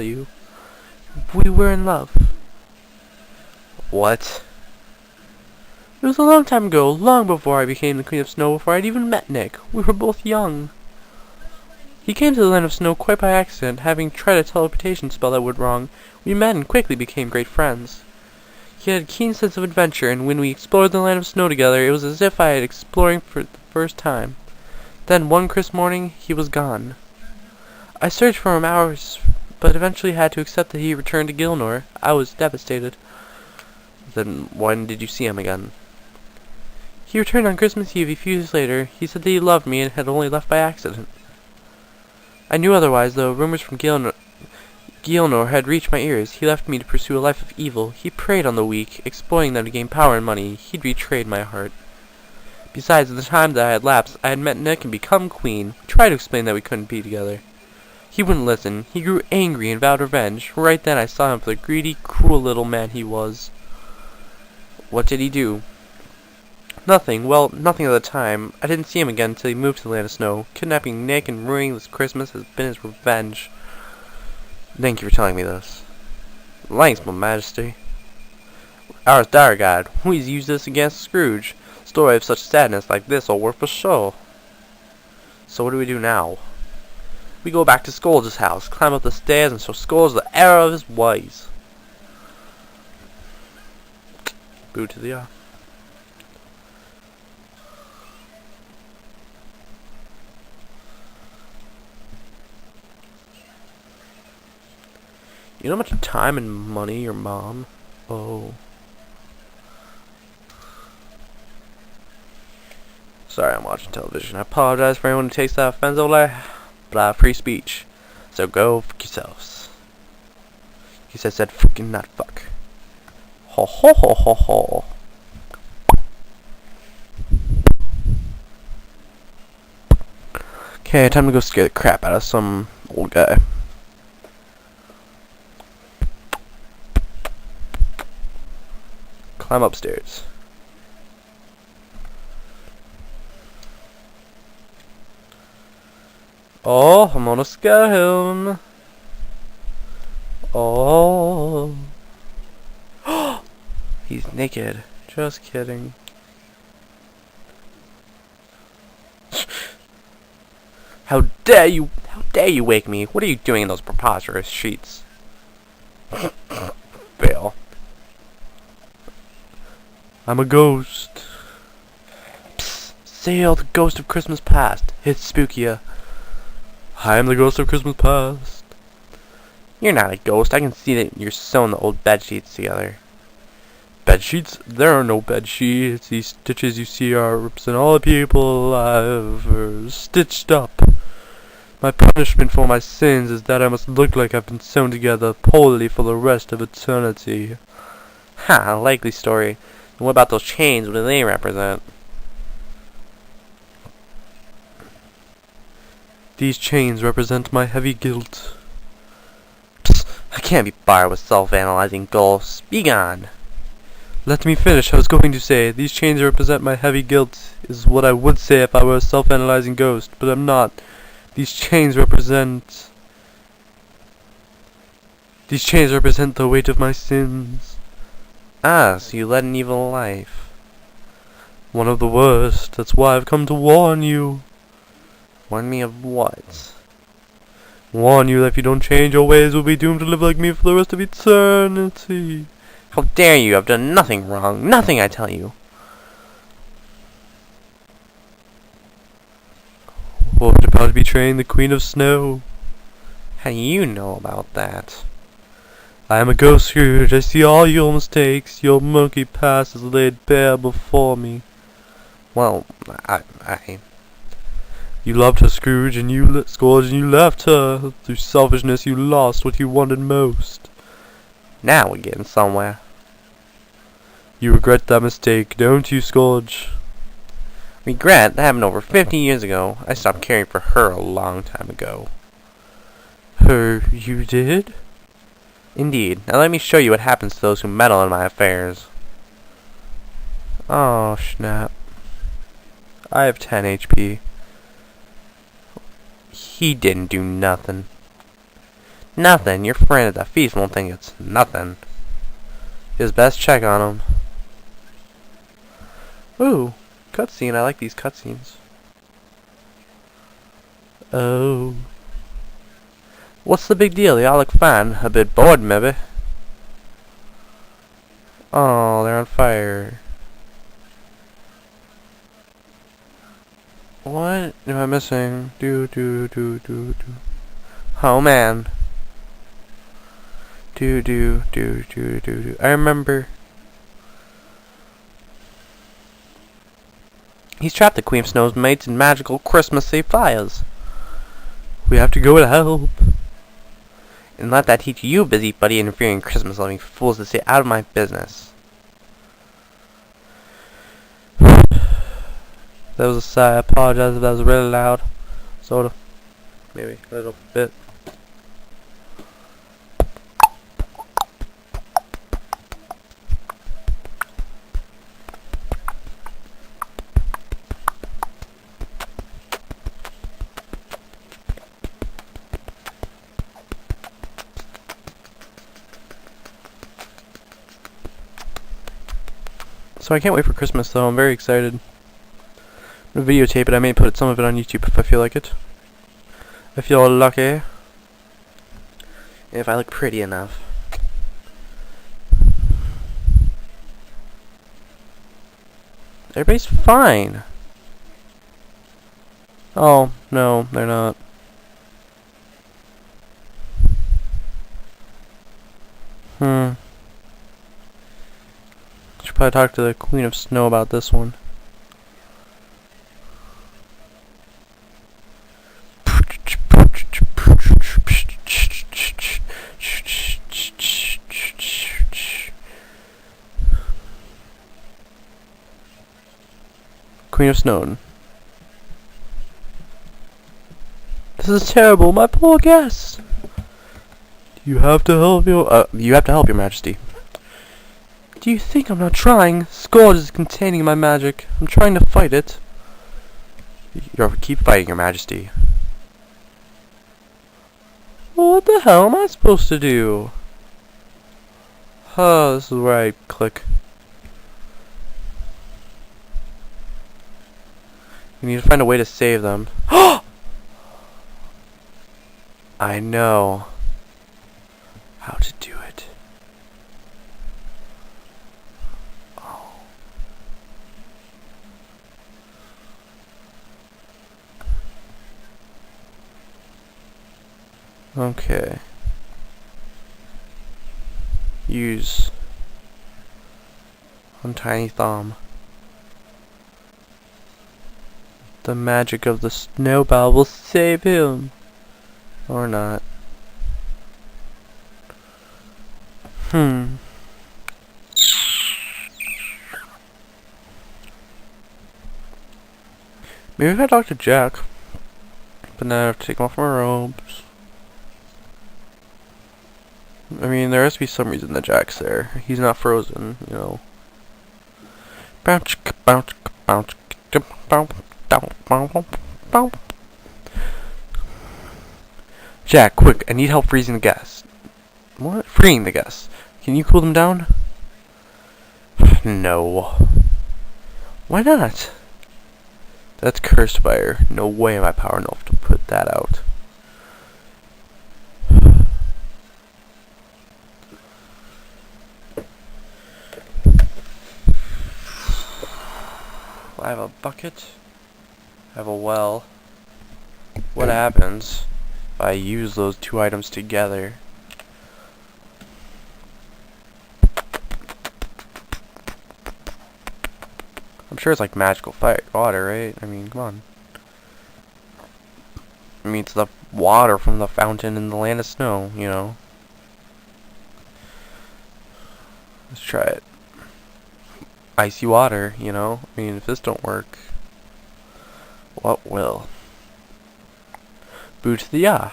you. We were in love. What? It was a long time ago, long before I became the Queen of Snow, before I'd even met Nick. We were both young. He came to the Land of Snow quite by accident, having tried a teleportation spell that went wrong. We met and quickly became great friends. He had a keen sense of adventure, and when we explored the Land of Snow together, it was as if I had exploring for the first time. Then, one crisp morning, he was gone. I searched for him hours, but eventually had to accept that he returned to Gilnor. I was devastated. Then, when did you see him again? He returned on Christmas Eve a few years later. He said that he loved me and had only left by accident. I knew otherwise, though. Rumors from Gilnor had reached my ears. He left me to pursue a life of evil. He preyed on the weak, exploiting them to gain power and money. He'd betrayed my heart. Besides, in the time that I had lapsed, I had met Nick and become queen. We tried to explain that we couldn't be together. He wouldn't listen. He grew angry and vowed revenge. Right then I saw him for the greedy, cruel little man he was. What did he do? Nothing. Well, nothing at the time. I didn't see him again until he moved to the Land of Snow. Kidnapping Nick and ruining this Christmas has been his revenge. Thank you for telling me this. Thanks, my majesty. RSDiaryGuide. Please use this against Scrooge. A story of such sadness like this will work for sure. So what do we do now? We go back to Scourge's house, climb up the stairs, and show Scourge the error of his ways. Boo to the eye. You know how much time and money your mom? Oh. Sorry, I'm watching television. I apologize for anyone who takes that offensively, but I have free speech. So go fuck yourselves. He said fucking not fuck. Ho ho ho ho ho. Okay, time to go scare the crap out of some old guy. Climb upstairs. Oh, I'm gonna scare him. Oh. He's naked. Just kidding. How dare you wake me? What are you doing in those preposterous sheets? Fail. I'm a ghost. Psst. Sail, the ghost of Christmas past. It's spookier. I am the ghost of Christmas past. You're not a ghost. I can see that you're sewing the old bed sheets together. Bed sheets? There are no bed sheets. These stitches you see are represent all the people I've ever stitched up. My punishment for my sins is that I must look like I've been sewn together poorly for the rest of eternity. Ha, a likely story. And what about those chains? What do they represent? These chains represent my heavy guilt. Psst, I can't be fired with self-analyzing ghosts. Be gone. Let me finish. I was going to say, these chains represent my heavy guilt, is what I would say if I were a self-analyzing ghost, but I'm not. These chains represent the weight of my sins. Ah, so you led an evil life. One of the worst. That's why I've come to warn you. Warn me of what? Warn you that if you don't change your ways, you'll be doomed to live like me for the rest of eternity. How dare you? I've done nothing wrong. Nothing, I tell you. What about betraying the Queen of Snow? How do you know about that? I am a ghost, Scrooge. I see all your mistakes. Your murky past is laid bare before me. Well, You loved her, Scrooge, and you left her. Through selfishness, you lost what you wanted most. Now we're getting somewhere. You regret that mistake, don't you, Scrooge? Regret? That happened over 50 years ago. I stopped caring for her a long time ago. Her, you did? Indeed. Now let me show you what happens to those who meddle in my affairs. Oh, snap. I have 10 HP. He didn't do nothing. Nothing. Your friend at the feast won't think it's nothing. Just best check on him. Ooh, cutscene. I like these cutscenes. Oh. What's the big deal? They all look fine. A bit bored, maybe. Oh, they're on fire. What am I missing? Oh man. I remember. He's trapped the Queen of Snow's mates in magical Christmassy fires. We have to go to help. And let that teach you, busybody, interfering Christmas loving fools, to stay out of my business. That was a sigh. I apologize if that was really loud. Sorta. Maybe a little bit. So I can't wait for Christmas though. I'm very excited. I'm gonna videotape it. I may put some of it on YouTube if I feel like it. I feel lucky. And if I look pretty enough. Everybody's fine. Oh, no, they're not. Should probably talk to the Queen of Snow about this one. Queen of Snow. This is terrible, my poor guest. You have to help your Majesty. Do you think I'm not trying? Scourge is containing my magic. I'm trying to fight it. Keep fighting, your Majesty. What the hell am I supposed to do? Oh, this is where I click. You need to find a way to save them. I know how to do it. Oh. Okay. Use on Tiny Thumb. The magic of the snowball will save him. Or not. Maybe if I talk to Jack. But then I have to take off my robes. I mean, there has to be some reason that Jack's there. He's not frozen, you know. Jack, quick, I need help freezing the guests. What? Freeing the guests. Can you cool them down? No. Why not? That's cursed fire. No way am I power enough to put that out. I have a bucket. I have a well. What happens if I use those two items together? I'm sure it's like magical fire water, right? I mean, come on. I mean, it's the water from the fountain in the land of snow, you know. Let's try it. Icy water, you know. I mean, if this don't work, what will? Boo to the ya.